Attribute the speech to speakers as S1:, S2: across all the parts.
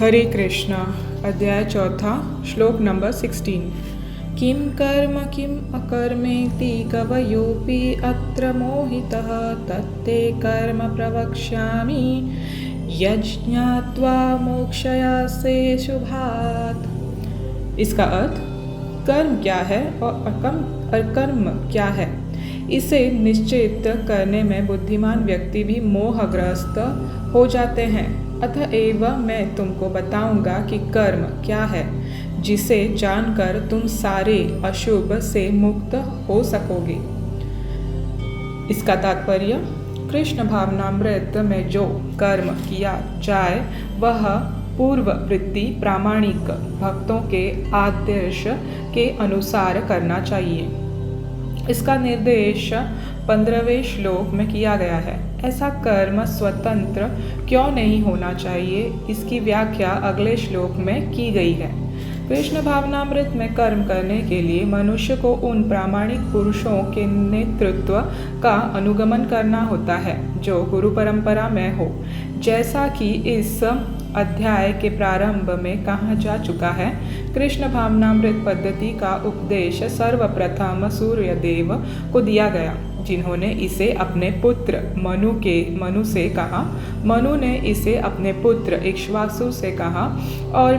S1: हरे कृष्णा। अध्याय 4 श्लोक नंबर 16। किं कर्म किम अकर्मेति कवयोऽपि अत्र मोहितः तत्ते कर्म प्रवक्ष्यामि यज्ञात्वा मोक्षयासे शुभात्। इसका अर्थ कर्म क्या है और अकर्म क्या है, इसे निश्चित करने में बुद्धिमान व्यक्ति भी मोहग्रस्त हो जाते हैं। अतएव मैं तुमको बताऊंगा कि कर्म क्या है, जिसे जानकर तुम सारे अशुभ से मुक्त हो सकोगे। इसका तात्पर्य, कृष्ण भावनामृत में जो कर्म किया जाए वह पूर्व वृत्ति प्रामाणिक भक्तों के आदेश के अनुसार करना चाहिए। इसका निर्देश 15वें श्लोक में किया गया है। ऐसा कर्म स्वतंत्र क्यों नहीं होना चाहिए, इसकी व्याख्या अगले श्लोक में की गई है। कृष्ण भावनामृत में कर्म करने के लिए मनुष्य को उन प्रामाणिक पुरुषों के नेतृत्व का अनुगमन करना होता है जो गुरु परंपरा में हो। जैसा कि इस अध्याय के प्रारंभ में कहा जा चुका है, कृष्ण भावनामृत पद्धति का उपदेश सर्वप्रथम सूर्यदेव को दिया गया, जिन्होंने इसे अपने पुत्र मनु से कहा। मनु ने इसे अपने पुत्र इक्ष्वाकु से कहा और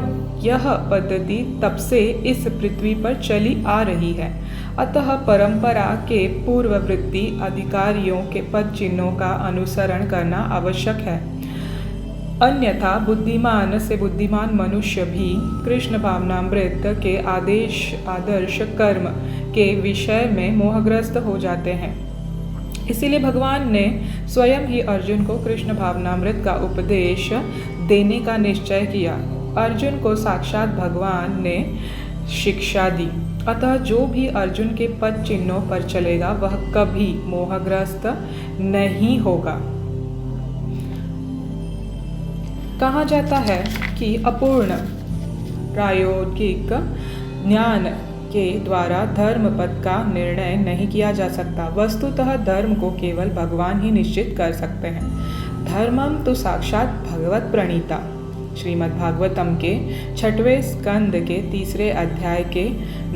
S1: यह पद्धति तब से इस पृथ्वी पर चली आ रही है। अतः परंपरा के पूर्ववर्ती अधिकारियों के पद चिन्हों का अनुसरण करना आवश्यक है। अन्यथा बुद्धिमान से बुद्धिमान मनुष्य भी कृष्ण भावनामृत के आदर्श कर्म के विषय में मोहग्रस्त हो जाते हैं। इसीलिए भगवान ने स्वयं ही अर्जुन को कृष्ण भावनामृत का उपदेश देने का निश्चय किया। अर्जुन को साक्षात भगवान ने शिक्षा दी। अतः जो भी अर्जुन के पद चिन्हों पर चलेगा वह कभी मोहग्रस्त नहीं होगा। कहा जाता है कि अपूर्ण प्रायोगिक ज्ञान के द्वारा धर्म पद का निर्णय नहीं किया जा सकता। वस्तुतः धर्म को केवल भगवान ही निश्चित कर सकते हैं। धर्मम तो साक्षात भगवत प्रणीता। श्रीमद् भागवतम के 6वें स्कंद के 3 अध्याय के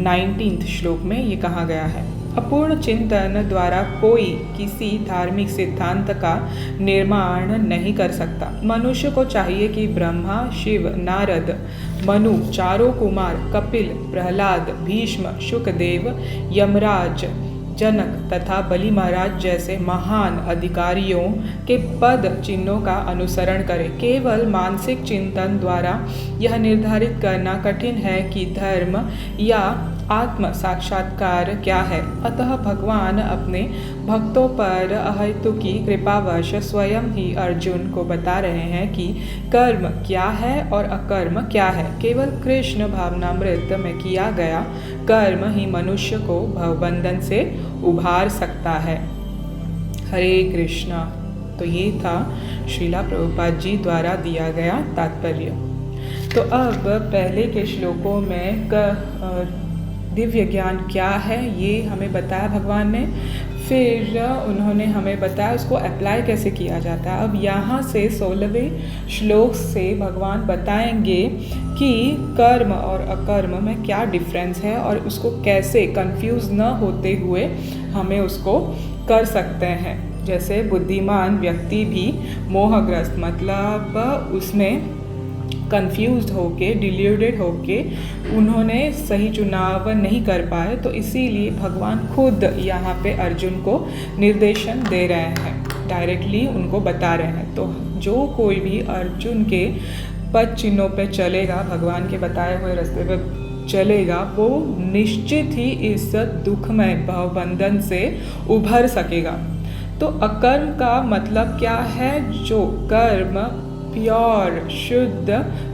S1: 19 श्लोक में ये कहा गया है। अपूर्ण चिंतन द्वारा कोई किसी धार्मिक सिद्धांत का निर्माण नहीं कर सकता। मनुष्य को चाहिए कि ब्रह्मा, शिव, नारद, मनु, चारों कुमार, कपिल, प्रहलाद, भीष्म, शुकदेव, यमराज, जनक तथा बलि महाराज जैसे महान अधिकारियों के पद चिन्हों का अनुसरण करें। केवल मानसिक चिंतन द्वारा यह निर्धारित करना कठिन है कि धर्म या आत्म साक्षात्कार क्या है। अतः भगवान अपने भक्तों पर अहेतुकी कृपावश स्वयं ही अर्जुन को बता रहे हैं कि कर्म क्या है और अकर्म क्या है। केवल कृष्ण भावनामृत में किया गया कर्म ही मनुष्य को भवबंधन से उभार सकता है। हरे कृष्णा। तो ये था श्रीला प्रभुपाद जी द्वारा दिया गया तात्पर्य। तो अब पहले के श्लोकों में दिव्य ज्ञान क्या है ये हमें बताया भगवान ने, फिर उन्होंने हमें बताया उसको अप्लाई कैसे किया जाता है। अब यहाँ से 16वें श्लोक से भगवान बताएंगे कि कर्म और अकर्म में क्या डिफरेंस है और उसको कैसे कंफ्यूज न होते हुए हमें उसको कर सकते हैं। जैसे बुद्धिमान व्यक्ति भी मोहग्रस्त मतलब उसमें कंफ्यूज्ड होके, डिल्यूडेड होके उन्होंने सही चुनाव नहीं कर पाए, तो इसीलिए भगवान खुद यहाँ पे अर्जुन को निर्देशन दे रहे हैं, डायरेक्टली उनको बता रहे हैं। तो जो कोई भी अर्जुन के पद चिन्हों पे चलेगा, भगवान के बताए हुए रास्ते पे चलेगा, वो निश्चित ही इस दुखमय भवबंधन से उभर सकेगा। तो अकर्म का मतलब क्या है? जो कर्म प्योर शुद्ध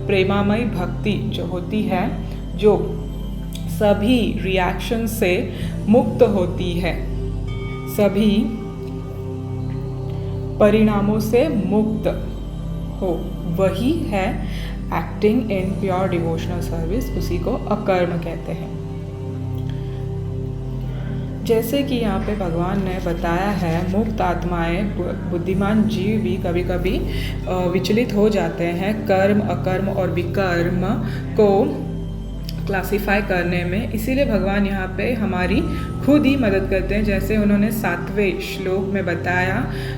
S1: प्रेमामयी भक्ति जो होती है, जो सभी रिएक्शन से मुक्त होती है, सभी परिणामों से मुक्त हो, वही है acting in pure devotional service. उसी को अकर्म कहते हैं। जैसे कि यहाँ पे भगवान ने बताया है, मुक्त आत्माएं, बुद्धिमान जीव भी कभी कभी विचलित हो जाते हैं कर्म, अकर्म और विकर्म को क्लासिफाई करने में। इसीलिए भगवान यहाँ पे हमारी खुद ही मदद करते हैं। जैसे उन्होंने 7वें श्लोक में बताया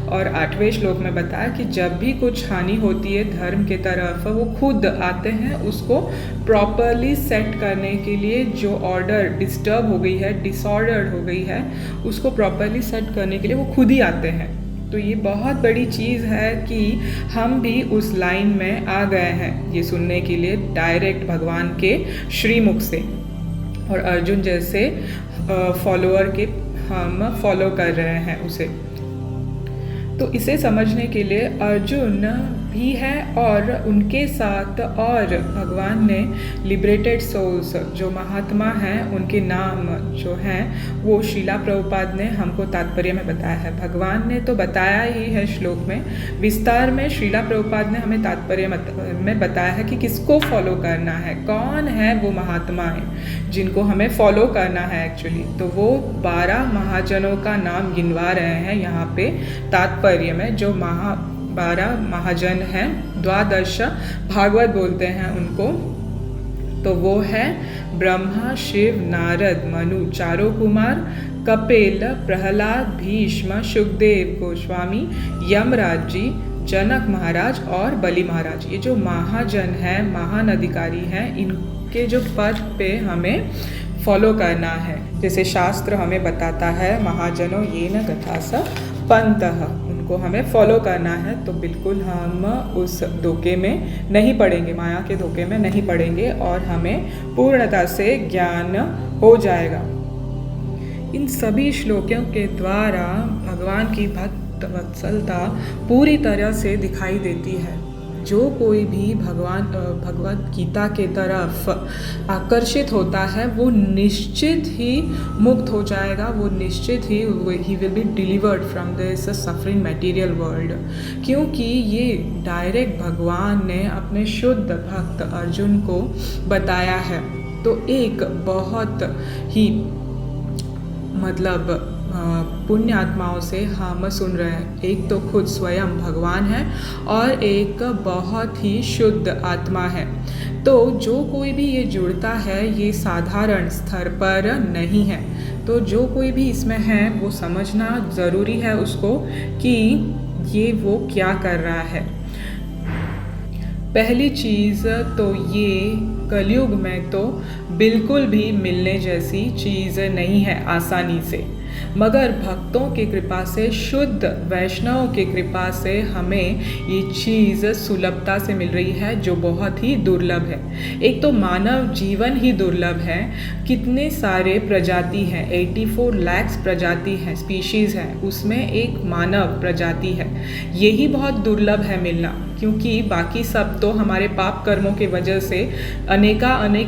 S1: और 8वें श्लोक में बताया कि जब भी कुछ हानि होती है धर्म के तरफ, वो खुद आते हैं उसको प्रॉपरली सेट करने के लिए। जो ऑर्डर डिस्टर्ब हो गई है, डिसऑर्डर्ड हो गई है, उसको प्रॉपरली सेट करने के लिए वो खुद ही आते हैं। तो ये बहुत बड़ी चीज़ है कि हम भी उस लाइन में आ गए हैं ये सुनने के लिए डायरेक्ट भगवान के श्रीमुख से। और अर्जुन जैसे फॉलोअर के हम फॉलो कर रहे हैं उसे। तो इसे समझने के लिए अर्जुन भी है और उनके साथ और भगवान ने लिबरेटेड सोल्स जो महात्मा हैं उनके नाम जो हैं वो श्रीला प्रभुपाद ने हमको तात्पर्य में बताया है। भगवान ने तो बताया ही है श्लोक में, विस्तार में श्रीला प्रभुपाद ने हमें तात्पर्य में बताया है कि किसको फॉलो करना है, कौन है वो महात्माएं जिनको हमें फॉलो करना है एक्चुअली। तो वो 12 महाजनों का नाम गिनवा रहे हैं यहाँ पे तात्पर्य में, जो 12 महाजन हैं, 12 भागवत बोलते हैं उनको। तो वो है ब्रह्मा, शिव, नारद, मनु, चारों कुमार, कपिल, प्रहलाद, भीष्म, सुखदेव गोस्वामी, यमराज जी, जनक महाराज और बलि महाराज। ये जो महाजन हैं, महान अधिकारी हैं, इनके जो पद पे हमें फॉलो करना है। जैसे शास्त्र हमें बताता है, महाजनों ये न गथा स पंतः, उनको हमें फॉलो करना है। तो बिल्कुल हम उस धोखे में नहीं पड़ेंगे, माया के धोखे में नहीं पड़ेंगे और हमें पूर्णता से ज्ञान हो जाएगा। इन सभी श्लोकों के द्वारा भगवान की भक्त वत्सलता पूरी तरह से दिखाई देती है। जो कोई भी भगवत गीता के तरफ आकर्षित होता है वो निश्चित ही मुक्त हो जाएगा, वो निश्चित he will be delivered from this suffering material world. क्योंकि ये डायरेक्ट भगवान ने अपने शुद्ध भक्त अर्जुन को बताया है। तो एक बहुत ही मतलब पुण्य आत्माओं से हम सुन रहे हैं। एक तो खुद स्वयं भगवान है और एक बहुत ही शुद्ध आत्मा है। तो जो कोई भी ये जुड़ता है ये साधारण स्तर पर नहीं है। तो जो कोई भी इसमें है वो समझना ज़रूरी है उसको कि ये वो क्या कर रहा है। पहली चीज़ तो ये कलयुग में तो बिल्कुल भी मिलने जैसी चीज़ नहीं है आसानी से, मगर भक्तों की कृपा से, शुद्ध वैष्णव की कृपा से हमें ये चीज़ सुलभता से मिल रही है जो बहुत ही दुर्लभ है। एक तो मानव जीवन ही दुर्लभ है। कितने सारे प्रजाति हैं, 84 लाख प्रजाति हैं, स्पीशीज़ हैं, उसमें एक मानव प्रजाति है। यही बहुत दुर्लभ है मिलना, क्योंकि बाकी सब तो हमारे पाप कर्मों की वजह से अनेक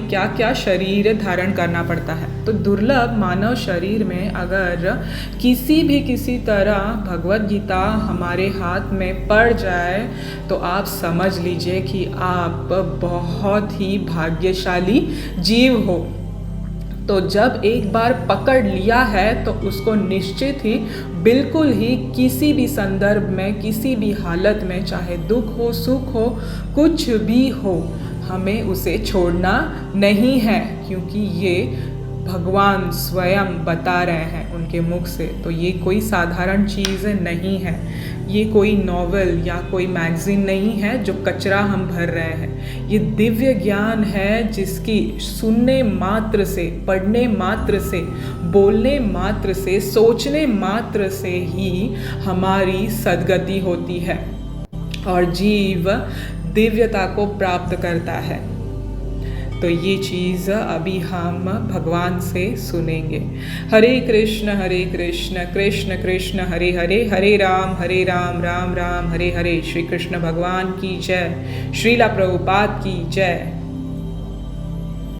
S1: क्या क्या शरीर धारण करना पड़ता है। तो दुर्लभ मानव शरीर में अगर किसी तरह भगवत गीता हमारे हाथ में पड़ जाए तो आप समझ लीजिए कि आप बहुत ही भाग्यशाली जीव हो। तो जब एक बार पकड़ लिया है तो उसको निश्चित ही बिल्कुल ही किसी भी संदर्भ में, किसी भी हालत में, चाहे दुख हो, सुख हो, कुछ भी हो, हमें उसे छोड़ना नहीं है, क्योंकि ये भगवान स्वयं बता रहे हैं उनके मुख से। तो ये कोई साधारण चीज़ नहीं है, ये कोई नॉवेल या कोई मैगज़ीन नहीं है जो कचरा हम भर रहे हैं। ये दिव्य ज्ञान है जिसकी सुनने मात्र से, पढ़ने मात्र से, बोलने मात्र से, सोचने मात्र से ही हमारी सद्गति होती है और जीव दिव्यता को प्राप्त करता है। तो ये चीज़ अभी हम भगवान से सुनेंगे। हरे कृष्ण कृष्ण कृष्ण हरे हरे, हरे राम राम राम हरे हरे। श्री कृष्ण भगवान की जय, श्रीला प्रभुपाद की जय।